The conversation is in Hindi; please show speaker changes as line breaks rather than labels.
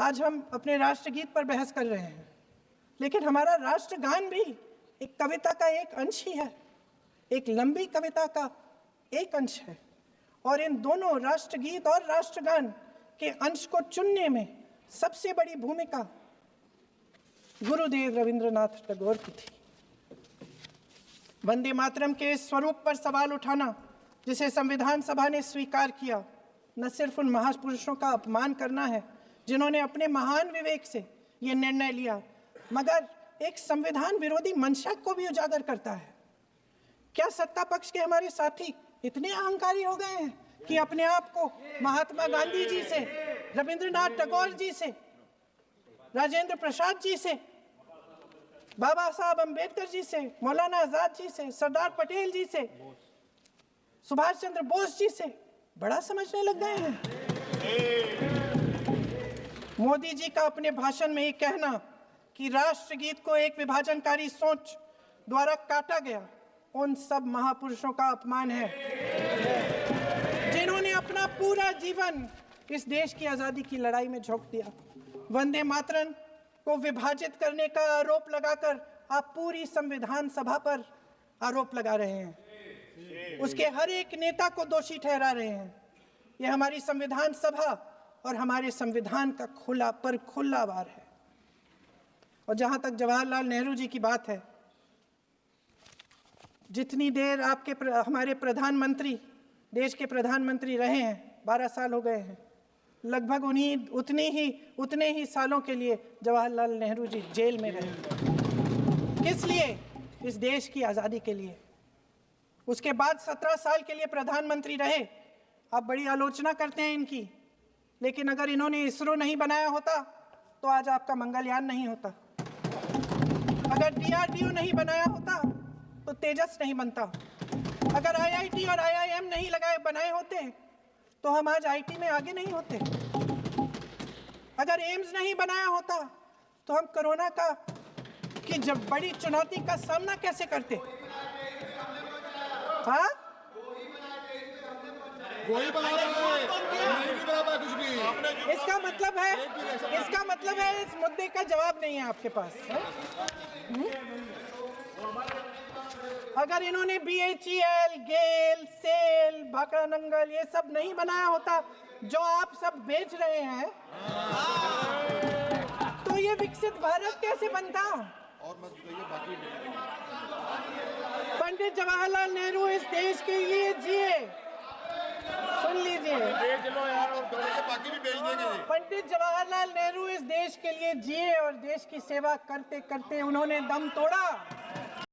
आज हम अपने राष्ट्रगीत पर बहस कर रहे हैं, लेकिन हमारा राष्ट्रगान भी एक कविता का एक अंश ही है, एक लंबी कविता का एक अंश है। और इन दोनों राष्ट्रगीत और राष्ट्रगान के अंश को चुनने में सबसे बड़ी भूमिका गुरुदेव रविंद्रनाथ टैगोर की थी। वंदे मातरम के स्वरूप पर सवाल उठाना, जिसे संविधान सभा ने स्वीकार किया, न सिर्फ उन महापुरुषों का अपमान करना है जिन्होंने अपने महान विवेक से ये निर्णय लिया, मगर एक संविधान विरोधी मंशा को भी उजागर करता है। क्या सत्ता पक्ष के हमारे साथी इतने अहंकारी हो गए हैं कि अपने आप को महात्मा गांधी जी से, रविंद्रनाथ टैगोर जी से, राजेंद्र प्रसाद जी से, बाबा साहब अम्बेडकर जी से, मौलाना आजाद जी से, सरदार पटेल जी से, सुभाष चंद्र बोस जी से बड़ा समझने लग गए हैं? मोदी जी का अपने भाषण में ये कहना कि राष्ट्रगीत को एक विभाजनकारी सोच द्वारा काटा गया, उन सब महापुरुषों का अपमान है जिन्होंने अपना पूरा जीवन इस देश की आजादी की लड़ाई में झोंक दिया। वंदे मातरम को विभाजित करने का आरोप लगाकर आप पूरी संविधान सभा पर आरोप लगा रहे हैं, उसके हर एक नेता को दोषी ठहरा रहे हैं। यह हमारी संविधान सभा और हमारे संविधान का खुला वार है। और जहां तक जवाहरलाल नेहरू जी की बात है, जितनी देर हमारे प्रधानमंत्री देश के प्रधानमंत्री रहे हैं, 12 साल हो गए हैं, लगभग उतने ही सालों के लिए जवाहरलाल नेहरू जी जेल में रहे। किस लिए? इस देश की आज़ादी के लिए। उसके बाद 17 साल के लिए प्रधानमंत्री रहे। आप बड़ी आलोचना करते हैं इनकी, लेकिन अगर इन्होंने इसरो नहीं बनाया होता तो आज आपका मंगलयान नहीं होता। अगर DRDO नहीं बनाया होता तो तेजस नहीं बनता। अगर IIT और IIM नहीं बनाए होते तो हम आज IT में आगे नहीं होते। अगर एम्स नहीं बनाया होता तो हम कोरोना की जब बड़ी चुनौती का सामना कैसे करते? हाँ,
वही बना रहा है, नहीं बना कुछ भी।
इसका मतलब है इस मुद्दे का जवाब नहीं है आपके पास। अगर इन्होंने BHEL, गेल, सेल, भाखड़ा नंगल ये सब नहीं बनाया होता जो आप सब बेच रहे हैं, तो ये विकसित भारत कैसे बनता?
और मत बताइए बाकी।
पंडित जवाहरलाल नेहरू इस देश के लिए जिए। सुन लीजिए,
बाकी भी बेच देंगे।
पंडित जवाहरलाल नेहरू इस देश के लिए जिए और देश की सेवा करते करते उन्होंने दम तोड़ा।